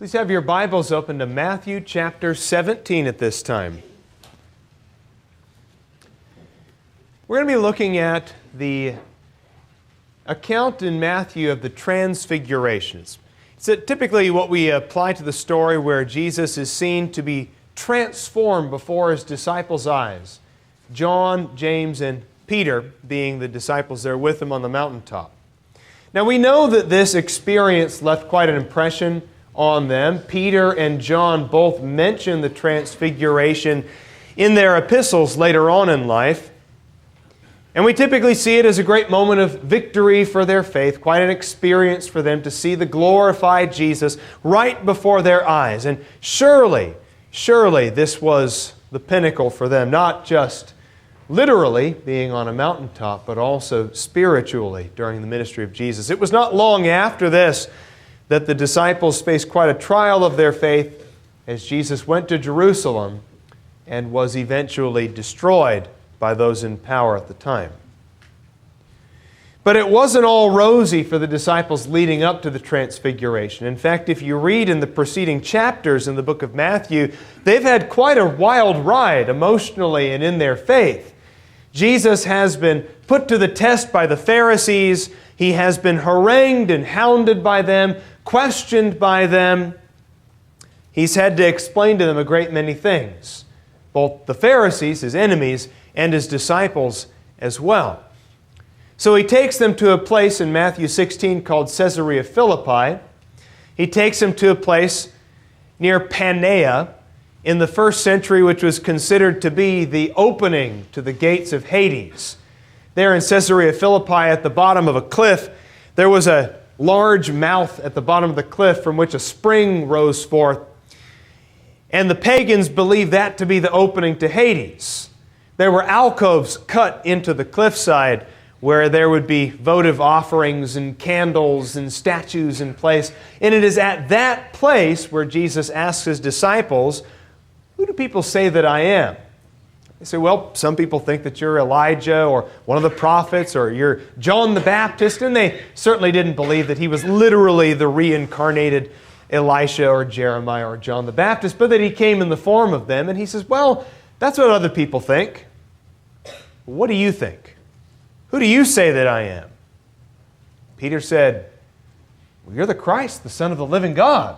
Please have your Bibles open to Matthew chapter 17 at this time. We're going to be looking at the account in Matthew of the Transfigurations. It's typically what we apply to the story where Jesus is seen to be transformed before His disciples' eyes. John, James, and Peter being the disciples there with Him on the mountaintop. Now we know that this experience left quite an impression on them. Peter and John both mention the Transfiguration in their epistles later on in life. And we typically see it as a great moment of victory for their faith, quite an experience for them to see the glorified Jesus right before their eyes. And surely this was the pinnacle for them, not just literally being on a mountaintop, but also spiritually during the ministry of Jesus. It was not long after this that the disciples faced quite a trial of their faith as Jesus went to Jerusalem and was eventually destroyed by those in power at the time. But it wasn't all rosy for the disciples leading up to the Transfiguration. In fact, if you read in the preceding chapters in the book of Matthew, they've had quite a wild ride emotionally and in their faith. Jesus has been put to the test by the Pharisees. He has been harangued and hounded by them, questioned by them. He's had to explain to them a great many things, both the Pharisees, His enemies, and His disciples as well. So He takes them to a place in Matthew 16 called Caesarea Philippi. He takes them to a place near Panea in the first century, which was considered to be the opening to the gates of Hades. There in Caesarea Philippi at the bottom of a cliff, there was a large mouth at the bottom of the cliff from which a spring rose forth. And the pagans believed that to be the opening to Hades. There were alcoves cut into the cliffside where there would be votive offerings and candles and statues in place. And it is at that place where Jesus asks His disciples, "Who do people say that I am?" They say, "Well, some people think that you're Elijah or one of the prophets or you're John the Baptist." And they certainly didn't believe that He was literally the reincarnated Elisha or Jeremiah or John the Baptist, but that He came in the form of them. And He says, "Well, that's what other people think. What do you think? Who do you say that I am?" Peter said, "Well, you're the Christ, the Son of the living God."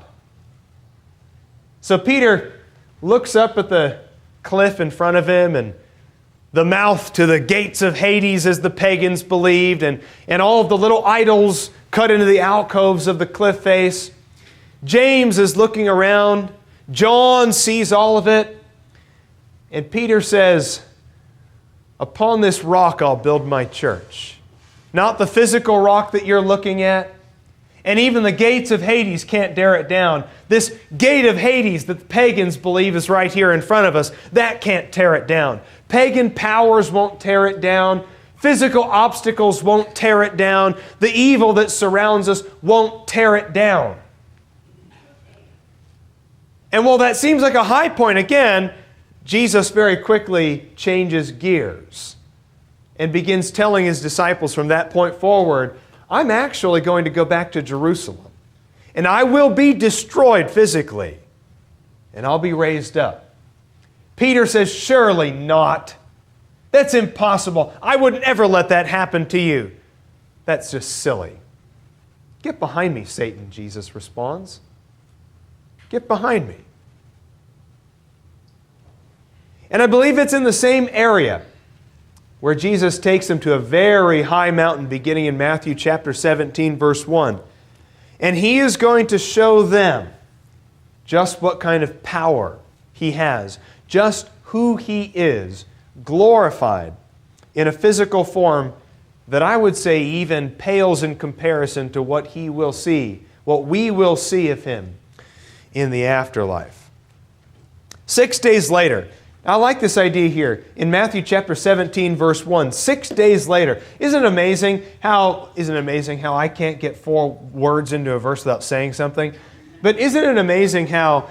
So Peter looks up at the cliff in front of him and the mouth to the gates of Hades, as the pagans believed, and all of the little idols cut into the alcoves of the cliff face. James is looking around. John sees all of it. And Peter says, "Upon this rock I'll build my church." Not the physical rock that you're looking at. And even the gates of Hades can't tear it down. This gate of Hades that the pagans believe is right here in front of us, that can't tear it down. Pagan powers won't tear it down. Physical obstacles won't tear it down. The evil that surrounds us won't tear it down. And while that seems like a high point, again, Jesus very quickly changes gears and begins telling His disciples from that point forward, "I'm actually going to go back to Jerusalem, and I will be destroyed physically, and I'll be raised up." Peter says, "Surely not. That's impossible. I would never let that happen to you." "That's just silly." "Get behind me, Satan," Jesus responds. "Get behind me." And I believe it's in the same area where Jesus takes them to a very high mountain beginning in Matthew chapter 17, verse 1. And He is going to show them just what kind of power He has, just who He is, glorified in a physical form that I would say even pales in comparison to what we will see of Him in the afterlife. 6 days later, I like this idea here in Matthew chapter 17, verse 1. 6 days later. Isn't it amazing how I can't get 4 words into a verse without saying something? But isn't it amazing how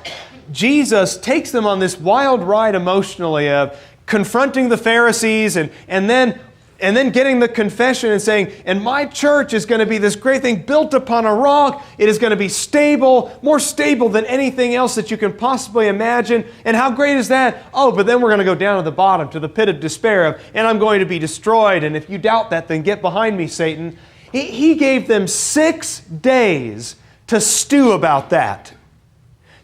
Jesus takes them on this wild ride emotionally of confronting the Pharisees and then And then getting the confession and saying, and my church is going to be this great thing built upon a rock. It is going to be stable, more stable than anything else that you can possibly imagine. And how great is that? Oh, but then we're going to go down to the bottom, to the pit of despair, and I'm going to be destroyed. And if you doubt that, then get behind me, Satan. He gave them 6 days to stew about that.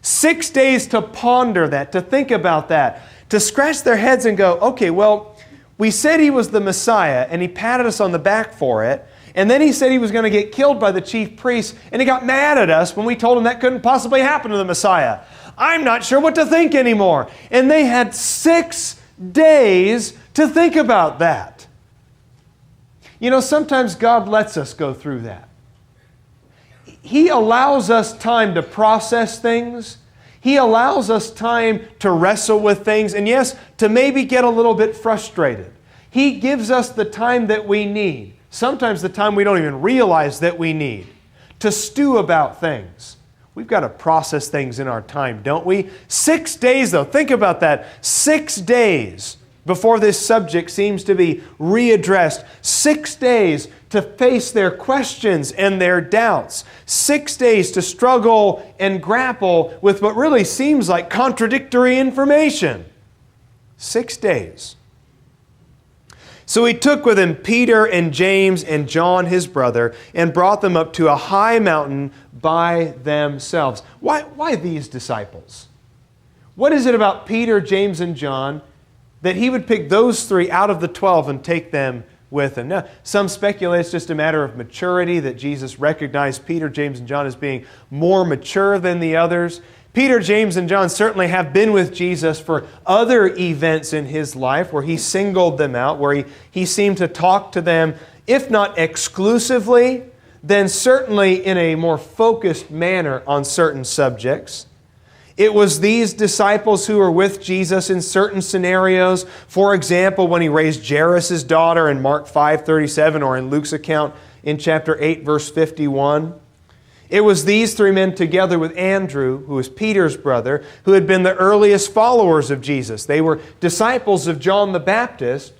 6 days to ponder that, to think about that, to scratch their heads and go, okay, well, we said he was the Messiah, and he patted us on the back for it. And then he said he was going to get killed by the chief priests, and he got mad at us when we told him that couldn't possibly happen to the Messiah. I'm not sure what to think anymore. And they had 6 days to think about that. You know, sometimes God lets us go through that. He allows us time to process things. He allows us time to wrestle with things, and yes, to maybe get a little bit frustrated. He gives us the time that we need, sometimes the time we don't even realize that we need, to stew about things. We've got to process things in our time, don't we? 6 days, though. Think about that. 6 days before this subject seems to be readdressed. 6 days to face their questions and their doubts. 6 days to struggle and grapple with what really seems like contradictory information. 6 days. So he took with him Peter and James and John his brother and brought them up to a high mountain by themselves. Why these disciples? What is it about Peter, James, and John that he would pick those 3 out of the 12 and take them with him? Now, some speculate it's just a matter of maturity, that Jesus recognized Peter, James, and John as being more mature than the others. Peter, James, and John certainly have been with Jesus for other events in his life where he singled them out, where he seemed to talk to them, if not exclusively, then certainly in a more focused manner on certain subjects. It was these disciples who were with Jesus in certain scenarios. For example, when he raised Jairus' daughter in Mark 5:37, or in Luke's account in chapter 8, verse 51. It was these 3 men together with Andrew, who was Peter's brother, who had been the earliest followers of Jesus. They were disciples of John the Baptist,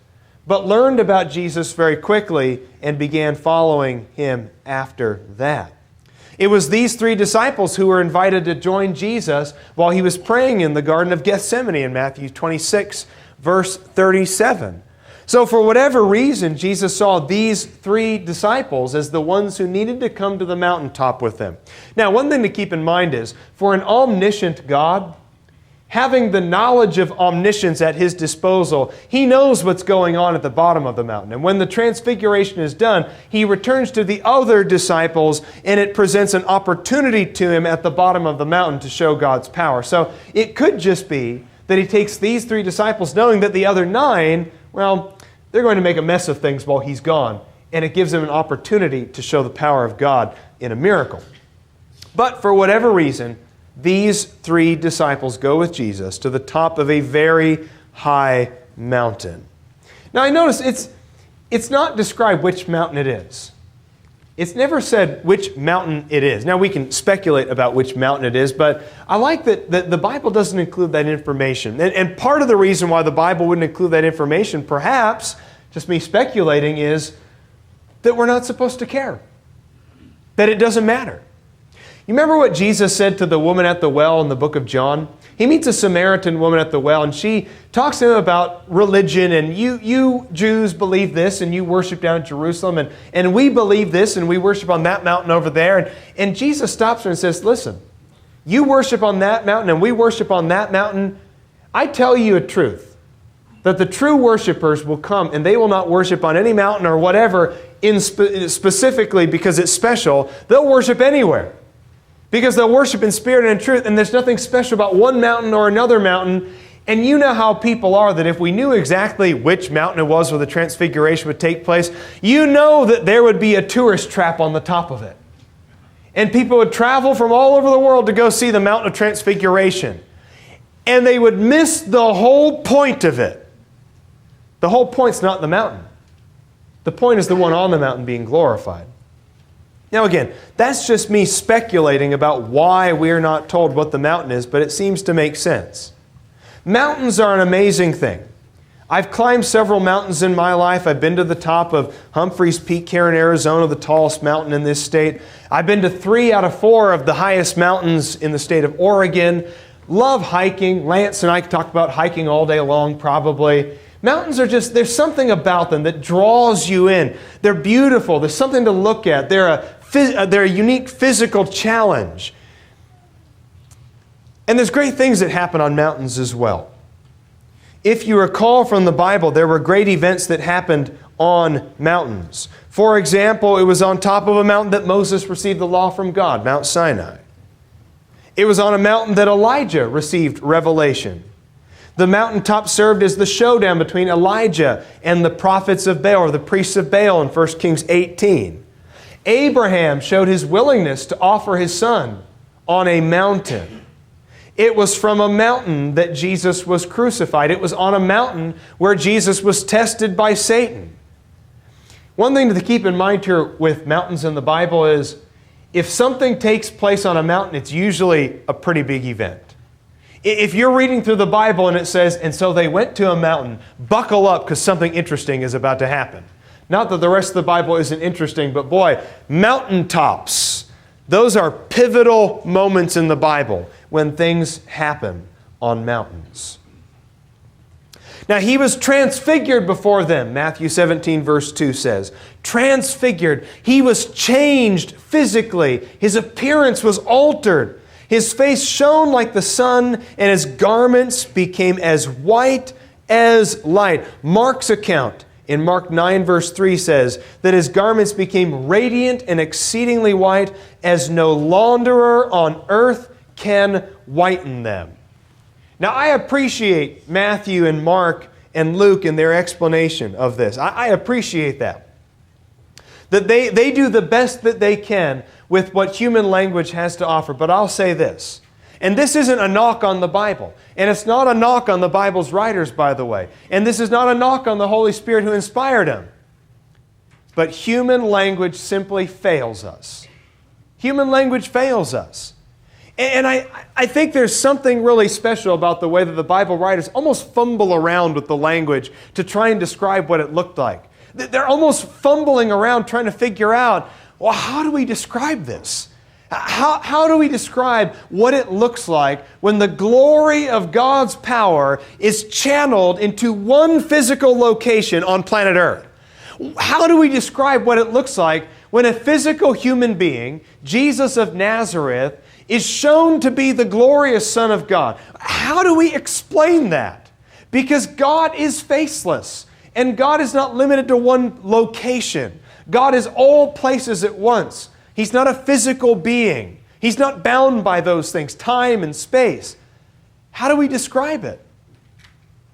but learned about Jesus very quickly and began following him after that. It was these 3 disciples who were invited to join Jesus while he was praying in the Garden of Gethsemane in Matthew 26, verse 37. So for whatever reason, Jesus saw these 3 disciples as the ones who needed to come to the mountaintop with him. Now, one thing to keep in mind is, for an omniscient God, having the knowledge of omniscience at his disposal, he knows what's going on at the bottom of the mountain. And when the Transfiguration is done, he returns to the other disciples, and it presents an opportunity to him at the bottom of the mountain to show God's power. So it could just be that he takes these 3 disciples, knowing that the other 9, well, they're going to make a mess of things while he's gone. And it gives him an opportunity to show the power of God in a miracle. But for whatever reason, these 3 disciples go with Jesus to the top of a very high mountain. Now I notice it's not described which mountain it is. It's never said which mountain it is. Now we can speculate about which mountain it is, but I like that the Bible doesn't include that information. And part of the reason why the Bible wouldn't include that information, perhaps, just me speculating, is that we're not supposed to care. That it doesn't matter. You remember what Jesus said to the woman at the well in the book of John? He meets a Samaritan woman at the well, and she talks to him about religion, and you Jews believe this, and you worship down in Jerusalem, and we believe this, and we worship on that mountain over there. And Jesus stops her and says, listen, you worship on that mountain, and we worship on that mountain. I tell you a truth, that the true worshipers will come, and they will not worship on any mountain or whatever specifically because it's special. They'll worship anywhere. Because they'll worship in spirit and in truth, and there's nothing special about one mountain or another mountain. And you know how people are, that if we knew exactly which mountain it was where the Transfiguration would take place, you know that there would be a tourist trap on the top of it. And people would travel from all over the world to go see the Mountain of Transfiguration. And they would miss the whole point of it. The whole point's not the mountain. The point is the one on the mountain being glorified. Now again, that's just me speculating about why we're not told what the mountain is, but it seems to make sense. Mountains are an amazing thing. I've climbed several mountains in my life. I've been to the top of Humphreys Peak here in Arizona, the tallest mountain in this state. I've been to 3 out of 4 of the highest mountains in the state of Oregon. Love hiking. Lance and I could talk about hiking all day long, probably. Mountains are just, there's something about them that draws you in. They're beautiful. There's something to look at. They're a unique physical challenge. And there's great things that happen on mountains as well. If you recall from the Bible, there were great events that happened on mountains. For example, it was on top of a mountain that Moses received the law from God, Mount Sinai. It was on a mountain that Elijah received revelation. The mountaintop served as the showdown between Elijah and the prophets of Baal, or the priests of Baal in 1 Kings 18. Abraham showed his willingness to offer his son on a mountain. It was from a mountain that Jesus was crucified. It was on a mountain where Jesus was tested by Satan. One thing to keep in mind here with mountains in the Bible is if something takes place on a mountain, it's usually a pretty big event. If you're reading through the Bible and it says, and so they went to a mountain, buckle up because something interesting is about to happen. Not that the rest of the Bible isn't interesting, but boy, mountaintops. Those are pivotal moments in the Bible when things happen on mountains. Now, he was transfigured before them, Matthew 17 verse 2 says. Transfigured. He was changed physically. His appearance was altered. His face shone like the sun, and his garments became as white as light. Mark's account in Mark 9 verse 3 says that his garments became radiant and exceedingly white, as no launderer on earth can whiten them. Now, I appreciate Matthew and Mark and Luke in their explanation of this. I appreciate that. That they do the best that they can with what human language has to offer. But I'll say this, and this isn't a knock on the Bible, and it's not a knock on the Bible's writers, by the way, and this is not a knock on the Holy Spirit who inspired them. But human language simply fails us. Human language fails us. And I think there's something really special about the way that the Bible writers almost fumble around with the language to try and describe what it looked like. They're almost fumbling around trying to figure out, well, how do we describe this? How do we describe what it looks like when the glory of God's power is channeled into one physical location on planet Earth? How do we describe what it looks like when a physical human being, Jesus of Nazareth, is shown to be the glorious Son of God? How do we explain that? Because God is faceless, and God is not limited to one location. God is all places at once. He's not a physical being. He's not bound by those things, time and space. How do we describe it?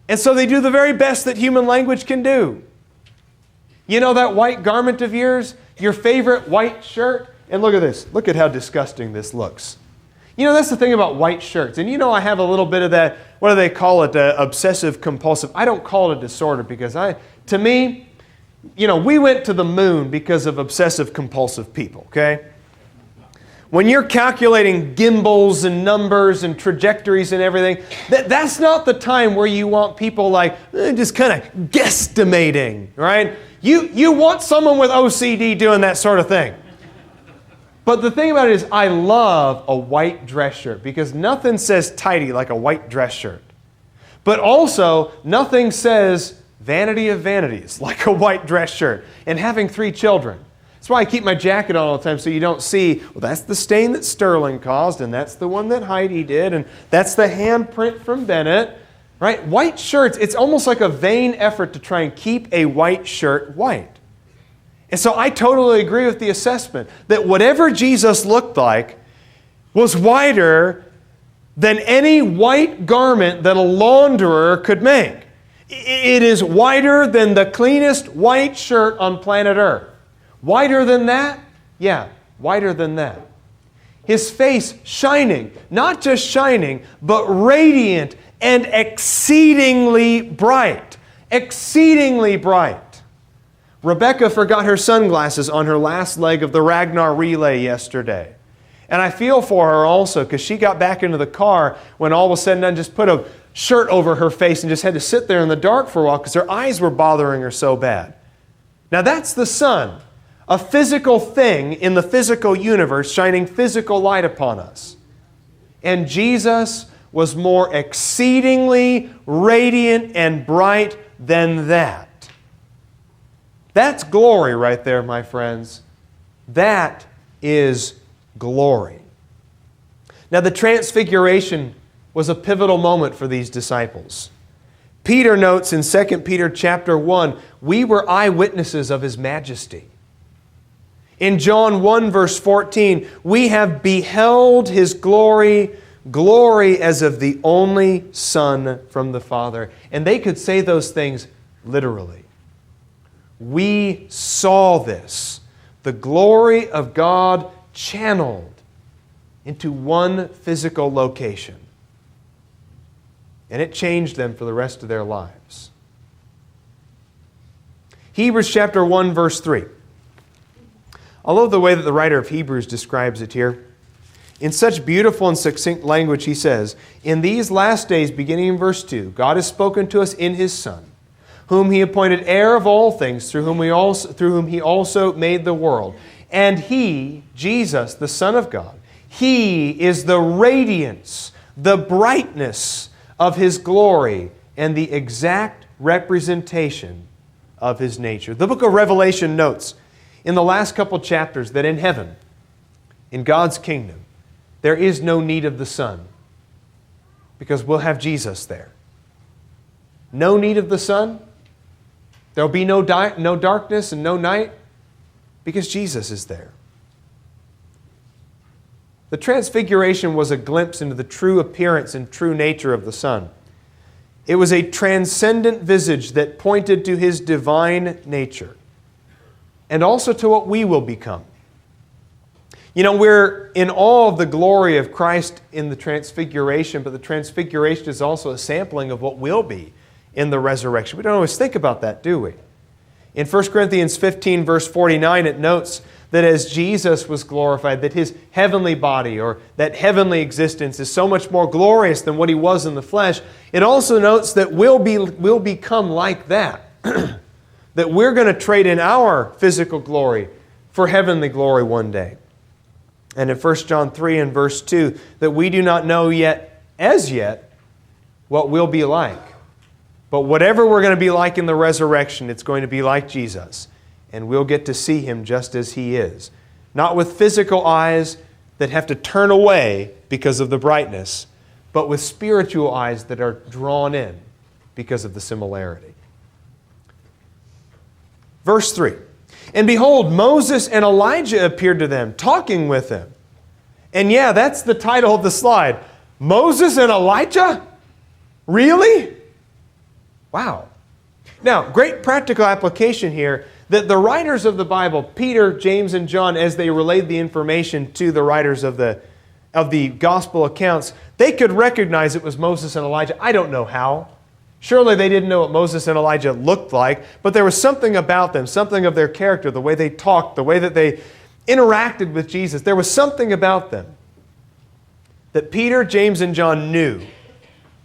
And so they do the very best that human language can do. You know that white garment of yours? Your favorite white shirt? And look at this. Look at how disgusting this looks. You know, that's the thing about white shirts. And you know I have a little bit of that, what do they call it, obsessive compulsive. I don't call it a disorder because to me, you know, we went to the moon because of obsessive compulsive people, okay? When you're calculating gimbals and numbers and trajectories and everything, that's not the time where you want people like just kind of guesstimating, right? You want someone with OCD doing that sort of thing. But the thing about it is I love a white dress shirt because nothing says tidy like a white dress shirt. But also, nothing says vanity of vanities like a white dress shirt. And having 3 children. That's why I keep my jacket on all the time so you don't see, well, that's the stain that Sterling caused, and that's the one that Heidi did, and that's the handprint from Bennett. Right? White shirts, it's almost like a vain effort to try and keep a white shirt white. And so I totally agree with the assessment that whatever Jesus looked like was whiter than any white garment that a launderer could make. It is whiter than the cleanest white shirt on planet Earth. Whiter than that? Yeah, whiter than that. His face shining, not just shining, but radiant and exceedingly bright. Exceedingly bright. Rebecca forgot her sunglasses on her last leg of the Ragnar relay yesterday. And I feel for her also because she got back into the car when all was said and done, just put a shirt over her face and just had to sit there in the dark for a while because her eyes were bothering her so bad. Now that's the sun, a physical thing in the physical universe shining physical light upon us. And Jesus was more exceedingly radiant and bright than that. That's glory right there, my friends. That is glory. Now, the Transfiguration was a pivotal moment for these disciples. Peter notes in 2 Peter chapter 1, we were eyewitnesses of His majesty. In John 1 verse 14, we have beheld His glory, glory as of the only Son from the Father. And they could say those things literally. We saw this, the glory of God channeled into one physical location. And it changed them for the rest of their lives. Hebrews chapter 1 verse 3. I love the way that the writer of Hebrews describes it here. In such beautiful and succinct language, he says, in these last days, beginning in verse 2, God has spoken to us in His Son, whom He appointed heir of all things, through whom He also made the world. And He, Jesus, the Son of God, He is the radiance, the brightness of His glory, and the exact representation of His nature. The book of Revelation notes in the last couple chapters that in heaven, in God's kingdom, there is no need of the sun because we'll have Jesus there. No need of the sun. There'll be no darkness and no night because Jesus is there. The Transfiguration was a glimpse into the true appearance and true nature of the Son. It was a transcendent visage that pointed to His divine nature and also to what we will become. You know, we're in awe of the glory of Christ in the Transfiguration, but the Transfiguration is also a sampling of what will be in the resurrection. We don't always think about that, do we? In 1 Corinthians 15, verse 49, it notes that as Jesus was glorified, that His heavenly body or that heavenly existence is so much more glorious than what He was in the flesh. It also notes that we'll become like that. That we're going to trade in our physical glory for heavenly glory one day. And in 1 John 3 and verse 2, that we do not know yet, as yet, what we'll be like. But whatever we're going to be like in the resurrection, it's going to be like Jesus. And we'll get to see Him just as He is. Not with physical eyes that have to turn away because of the brightness, but with spiritual eyes that are drawn in because of the similarity. Verse 3. And behold, Moses and Elijah appeared to them, talking with them. And yeah, that's the title of the slide. Moses and Elijah? Really? Wow. Now, great practical application here that the writers of the Bible, Peter, James, and John, as they relayed the information to the writers of the gospel accounts, they could recognize it was Moses and Elijah. I don't know how. Surely they didn't know what Moses and Elijah looked like, but there was something about them, something of their character, the way they talked, the way that they interacted with Jesus. There was something about them that Peter, James, and John knew.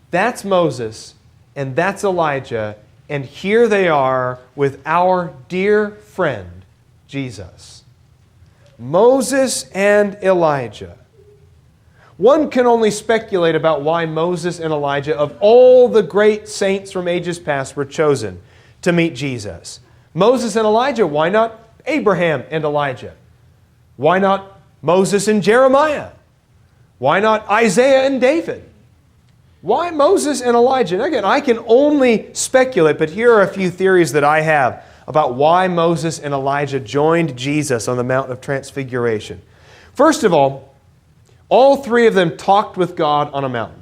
That's Moses and that's Elijah, and here they are with our dear friend, Jesus. Moses and Elijah. One can only speculate about why Moses and Elijah, of all the great saints from ages past, were chosen to meet Jesus. Moses and Elijah, why not Abraham and Elijah? Why not Moses and Jeremiah? Why not Isaiah and David? Why Moses and Elijah? And again, I can only speculate, but here are a few theories that I have about why Moses and Elijah joined Jesus on the Mount of Transfiguration. First of all three of them talked with God on a mountain.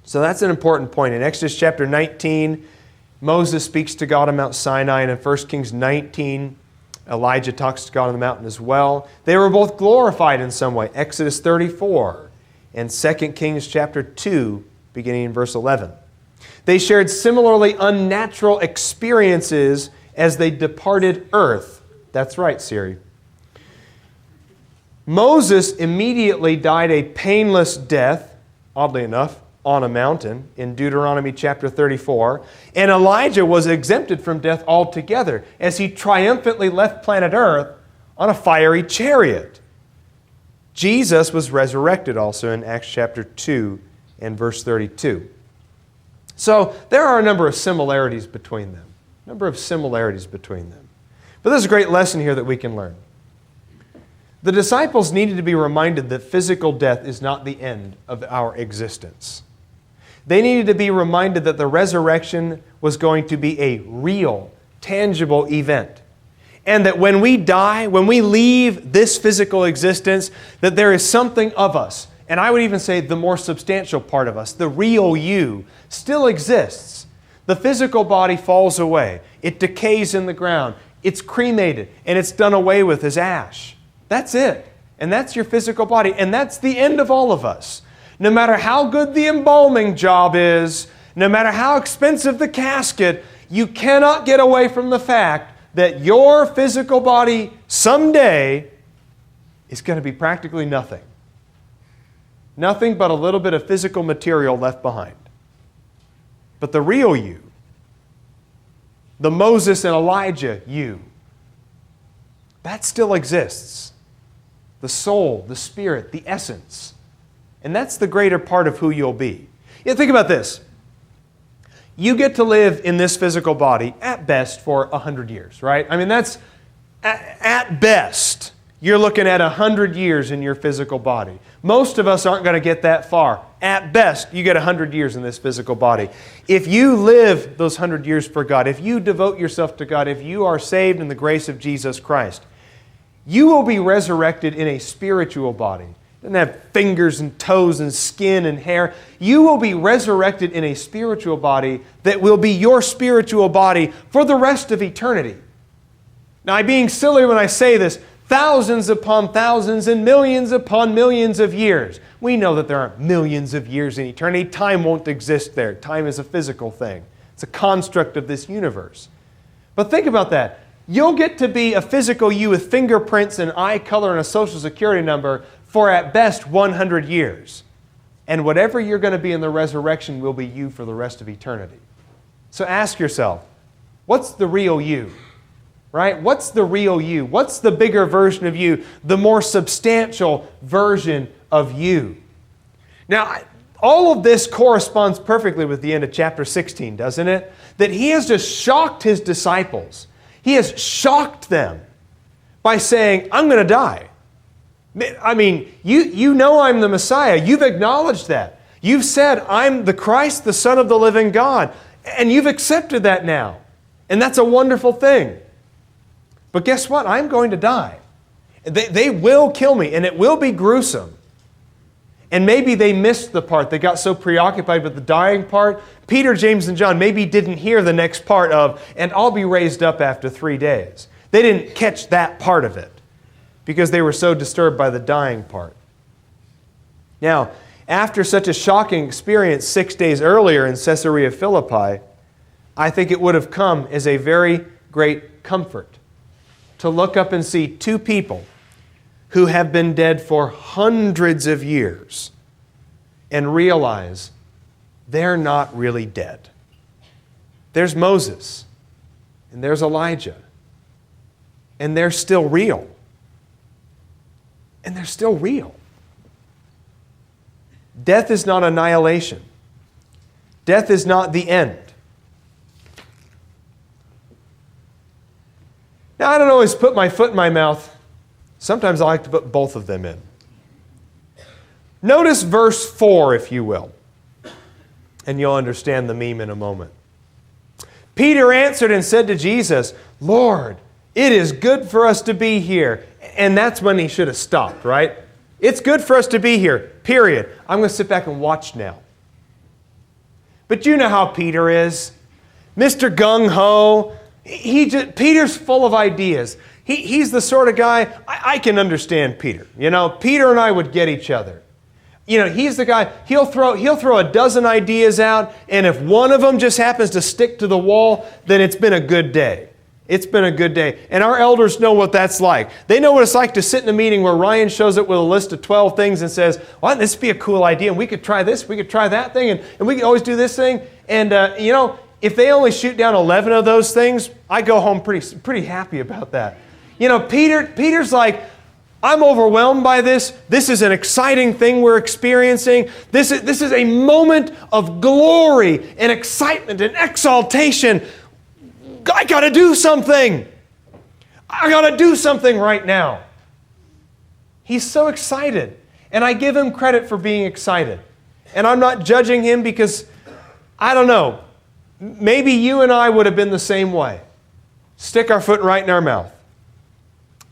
So that's an important point. In Exodus chapter 19, Moses speaks to God on Mount Sinai, and in 1 Kings 19, Elijah talks to God on the mountain as well. They were both glorified in some way. Exodus 34 and 2 Kings chapter 2, beginning in verse 11. They shared similarly unnatural experiences as they departed earth. That's right, Siri. Moses immediately died a painless death, oddly enough, on a mountain in Deuteronomy chapter 34, and Elijah was exempted from death altogether as he triumphantly left planet Earth on a fiery chariot. Jesus was resurrected also in Acts chapter 2 and verse 32. So there are a number of similarities between them. But there's a great lesson here that we can learn. The disciples needed to be reminded that physical death is not the end of our existence. They needed to be reminded that the resurrection was going to be a real, tangible event. And that when we die, when we leave this physical existence, that there is something of us, and I would even say the more substantial part of us, the real you, still exists. The physical body falls away. It decays in the ground. It's cremated, and it's done away with as ash. That's it. And that's your physical body. And that's the end of all of us. No matter how good the embalming job is, no matter how expensive the casket, you cannot get away from the fact that your physical body someday is going to be practically nothing. Nothing but a little bit of physical material left behind. But the real you, the Moses and Elijah you, that still exists. The soul, the spirit, the essence. And that's the greater part of who you'll be. Yeah, think about this. You get to live in this physical body at best for 100 years, right? I mean, that's at best. You're looking at 100 years in your physical body. Most of us aren't going to get that far. At best, you get 100 years in this physical body. If you live those 100 years for God, if you devote yourself to God, if you are saved in the grace of Jesus Christ, you will be resurrected in a spiritual body. It doesn't have fingers and toes and skin and hair. You will be resurrected in a spiritual body that will be your spiritual body for the rest of eternity. Now, I'm being silly when I say this. Thousands upon thousands and millions upon millions of years. We know that there aren't millions of years in eternity. Time won't exist there. Time is a physical thing. It's a construct of this universe. But think about that. You'll get to be a physical you with fingerprints and eye color and a social security number for at best 100 years. And whatever you're going to be in the resurrection will be you for the rest of eternity. So ask yourself, what's the real you? Right? What's the real you? What's the bigger version of you? The more substantial version of you. Now, all of this corresponds perfectly with the end of chapter 16, doesn't it? That he has just shocked his disciples. He has shocked them by saying, I'm going to die. I mean, you know I'm the Messiah. You've acknowledged that. You've said, I'm the Christ, the Son of the living God. And you've accepted that now. And that's a wonderful thing. But guess what? I'm going to die. They will kill me, and it will be gruesome. And maybe they missed the part. They got so preoccupied with the dying part. Peter, James, and John maybe didn't hear the next part of, and I'll be raised up after 3 days. They didn't catch that part of it because they were so disturbed by the dying part. Now, after such a shocking experience 6 days earlier in Caesarea Philippi, I think it would have come as a very great comfort to look up and see two people who have been dead for hundreds of years and realize they're not really dead. There's Moses and there's Elijah, and they're still real. And they're still real. Death is not annihilation. Death is not the end. Now, I don't always put my foot in my mouth. Sometimes I like to put both of them in. Notice verse 4, if you will, and you'll understand the meme in a moment. Peter answered and said to Jesus, Lord, it is good for us to be here. And that's when he should have stopped, right? It's good for us to be here, period. I'm going to sit back and watch now. But you know how Peter is. Mr. Gung-ho. Peter's full of ideas. He's the sort of guy, I can understand Peter. You know, Peter and I would get each other. You know, he's the guy, he'll throw a dozen ideas out, and if one of them just happens to stick to the wall, then it's been a good day. It's been a good day. And our elders know what that's like. They know what it's like to sit in a meeting where Ryan shows up with a list of 12 things and says, well, this would be a cool idea, and we could try this, we could try that thing, and we could always do this thing. And, if they only shoot down 11 of those things, I go home pretty happy about that. Peter's like, I'm overwhelmed by this. This is an exciting thing we're experiencing. This is a moment of glory and excitement and exaltation. I got to do something. I got to do something right now. He's so excited, and I give him credit for being excited. And I'm not judging him because, I don't know, maybe you and I would have been the same way. Stick our foot right in our mouth.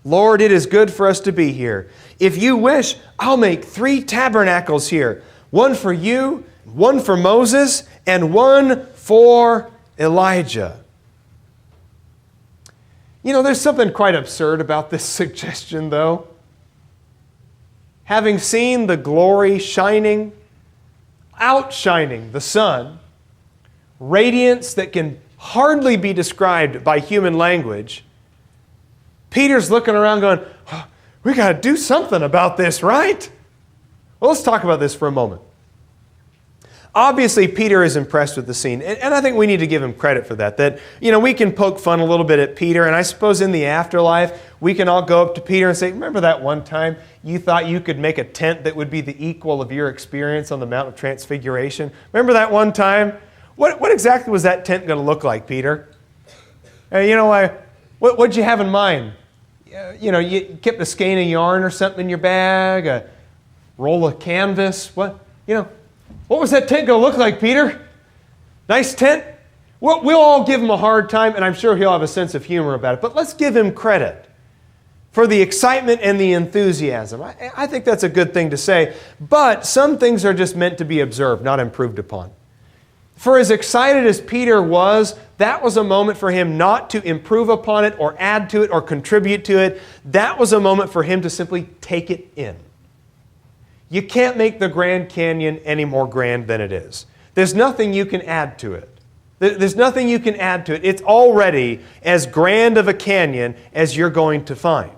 Lord, it is good for us to be here. If you wish, I'll make 3 tabernacles here. One for you, one for Moses, and one for Elijah. There's something quite absurd about this suggestion, though. Having seen the glory outshining the sun, radiance that can hardly be described by human language, Peter's looking around going, oh, we got to do something about this, right? Well, let's talk about this for a moment. Obviously, Peter is impressed with the scene, and I think we need to give him credit for that. That, we can poke fun a little bit at Peter, and I suppose in the afterlife, we can all go up to Peter and say, remember that one time you thought you could make a tent that would be the equal of your experience on the Mount of Transfiguration? Remember that one time? What exactly was that tent going to look like, Peter? What'd you have in mind? You kept a skein of yarn or something in your bag, a roll of canvas. What was that tent going to look like, Peter? Nice tent? We'll all give him a hard time, and I'm sure he'll have a sense of humor about it. But let's give him credit for the excitement and the enthusiasm. I think that's a good thing to say. But some things are just meant to be observed, not improved upon. For as excited as Peter was, that was a moment for him not to improve upon it or add to it or contribute to it. That was a moment for him to simply take it in. You can't make the Grand Canyon any more grand than it is. There's nothing you can add to it. There's nothing you can add to it. It's already as grand of a canyon as you're going to find.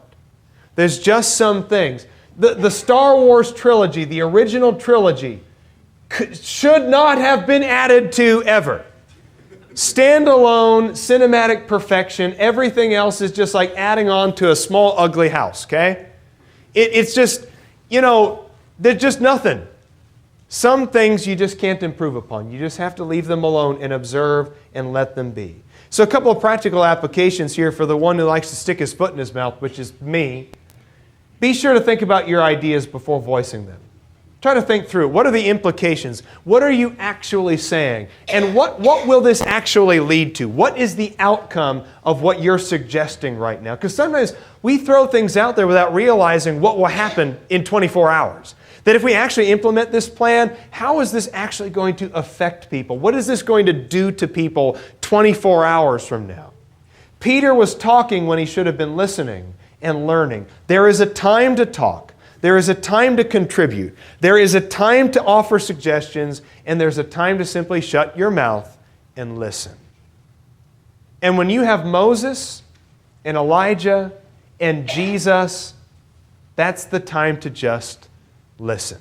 There's just some things. The Star Wars trilogy, the original trilogy, should not have been added to ever. Standalone, cinematic perfection. Everything else is just like adding on to a small, ugly house, okay? It's just, there's just nothing. Some things you just can't improve upon. You just have to leave them alone and observe and let them be. So a couple of practical applications here for the one who likes to stick his foot in his mouth, which is me. Be sure to think about your ideas before voicing them. Try to think through. What are the implications? What are you actually saying? And what will this actually lead to? What is the outcome of what you're suggesting right now? Because sometimes we throw things out there without realizing what will happen in 24 hours. That if we actually implement this plan, how is this actually going to affect people? What is this going to do to people 24 hours from now? Peter was talking when he should have been listening and learning. There is a time to talk. There is a time to contribute. There is a time to offer suggestions, and there's a time to simply shut your mouth and listen. And when you have Moses and Elijah and Jesus, that's the time to just listen.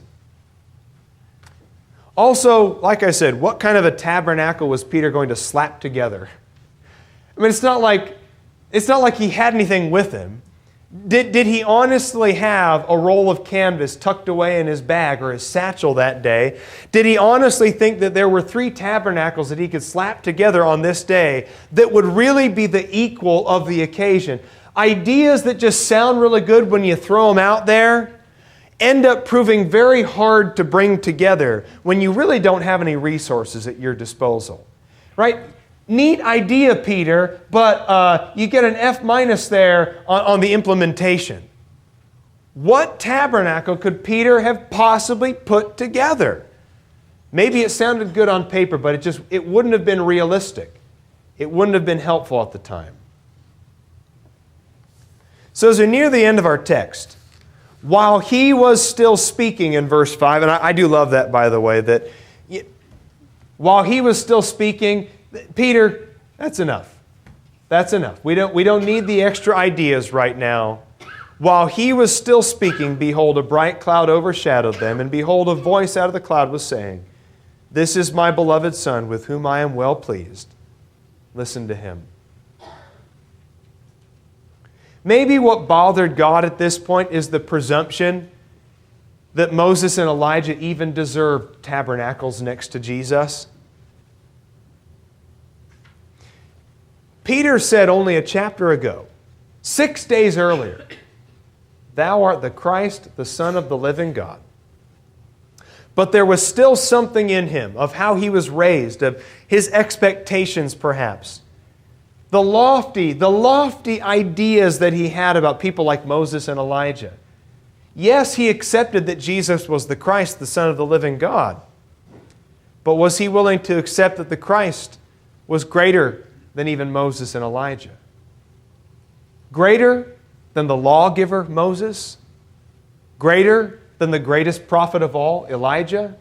Also, like I said, what kind of a tabernacle was Peter going to slap together? I mean, it's not like he had anything with him. Did he honestly have a roll of canvas tucked away in his bag or his satchel that day? Did he honestly think that there were 3 tabernacles that he could slap together on this day that would really be the equal of the occasion? Ideas that just sound really good when you throw them out there end up proving very hard to bring together when you really don't have any resources at your disposal. Right? Neat idea, Peter, but you get an F- there on the implementation. What tabernacle could Peter have possibly put together? Maybe it sounded good on paper, but it wouldn't have been realistic. It wouldn't have been helpful at the time. So as we're near the end of our text, while he was still speaking in verse 5, and I do love that, by the way, that while he was still speaking, Peter, that's enough. That's enough. We don't need the extra ideas right now. While he was still speaking, behold, a bright cloud overshadowed them, and behold, a voice out of the cloud was saying, This is my beloved Son, with whom I am well pleased. Listen to him. Maybe what bothered God at this point is the presumption that Moses and Elijah even deserved tabernacles next to Jesus. Peter said only a chapter ago, 6 days earlier, Thou art the Christ, the Son of the living God. But there was still something in him of how he was raised, of his expectations perhaps. The lofty ideas that he had about people like Moses and Elijah. Yes, he accepted that Jesus was the Christ, the Son of the living God. But was he willing to accept that the Christ was greater than even Moses and Elijah? Greater than the lawgiver Moses? Greater than the greatest prophet of all, Elijah?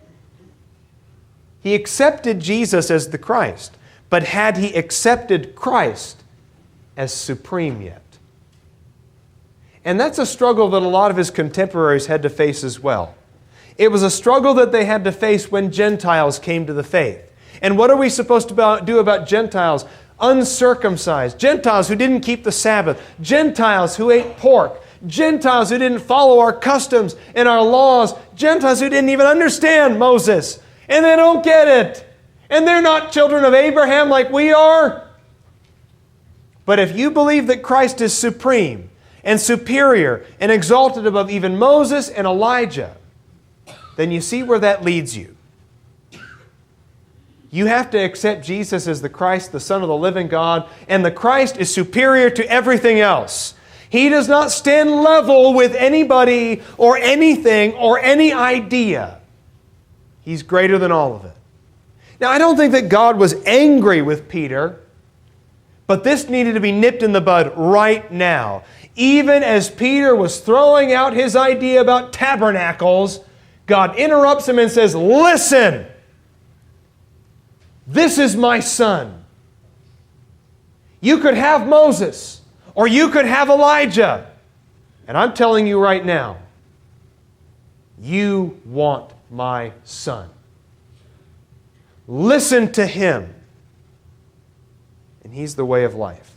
He accepted Jesus as the Christ, but had he accepted Christ as supreme yet? And that's a struggle that a lot of his contemporaries had to face as well. It was a struggle that they had to face when Gentiles came to the faith. And what are we supposed to do about Gentiles? Uncircumcised, Gentiles who didn't keep the Sabbath, Gentiles who ate pork, Gentiles who didn't follow our customs and our laws, Gentiles who didn't even understand Moses, and they don't get it. And they're not children of Abraham like we are. But if you believe that Christ is supreme and superior and exalted above even Moses and Elijah, then you see where that leads you. You have to accept Jesus as the Christ, the Son of the living God, and the Christ is superior to everything else. He does not stand level with anybody or anything or any idea. He's greater than all of it. Now, I don't think that God was angry with Peter, but this needed to be nipped in the bud right now. Even as Peter was throwing out his idea about tabernacles, God interrupts him and says, Listen! This is my Son. You could have Moses, or you could have Elijah. And I'm telling you right now, you want my Son. Listen to him. And he's the way of life.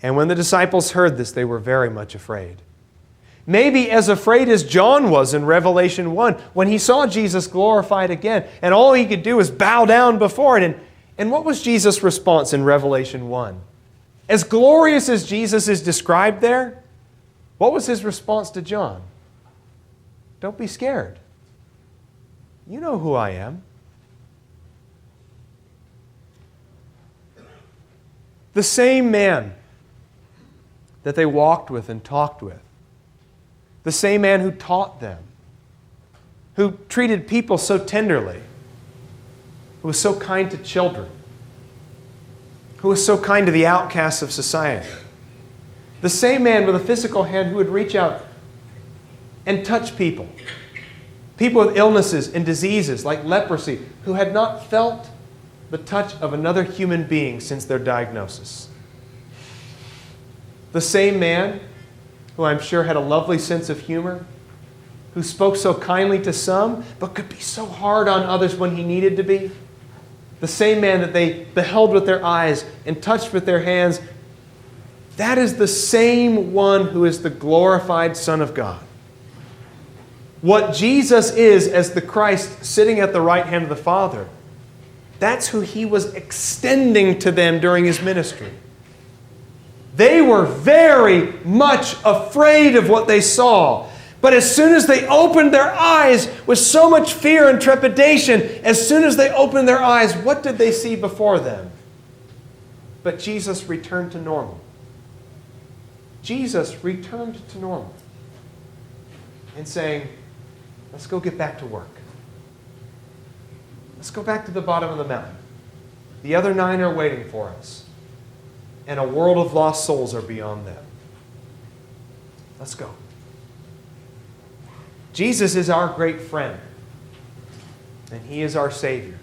And when the disciples heard this, they were very much afraid. Maybe as afraid as John was in Revelation 1 when he saw Jesus glorified again and all he could do was bow down before it. And what was Jesus' response in Revelation 1? As glorious as Jesus is described there, what was his response to John? Don't be scared. You know who I am. The same man that they walked with and talked with, the same man who taught them, who treated people so tenderly, who was so kind to children, who was so kind to the outcasts of society. The same man with a physical hand who would reach out and touch people. People with illnesses and diseases like leprosy who had not felt the touch of another human being since their diagnosis. The same man who I'm sure had a lovely sense of humor, who spoke so kindly to some, but could be so hard on others when he needed to be. The same man that they beheld with their eyes and touched with their hands. That is the same one who is the glorified Son of God. What Jesus is as the Christ sitting at the right hand of the Father, that's who he was extending to them during his ministry. They were very much afraid of what they saw. But as soon as they opened their eyes with so much fear and trepidation, as soon as they opened their eyes, what did they see before them? But Jesus returned to normal. Jesus returned to normal. And saying, let's go get back to work. Let's go back to the bottom of the mountain. The other 9 are waiting for us. And a world of lost souls are beyond them. Let's go. Jesus is our great friend. And he is our Savior.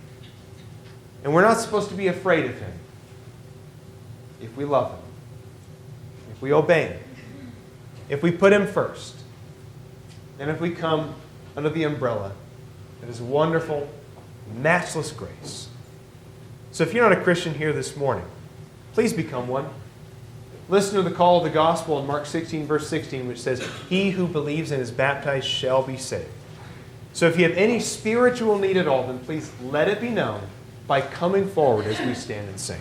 And we're not supposed to be afraid of him. if we love Him, if we obey Him, if we put Him first, and if we come under the umbrella of His wonderful, matchless grace. So if you're not a Christian here this morning, please become one. Listen to the call of the gospel in Mark 16, verse 16, which says, "He who believes and is baptized shall be saved." So if you have any spiritual need at all, then please let it be known by coming forward as we stand and sing.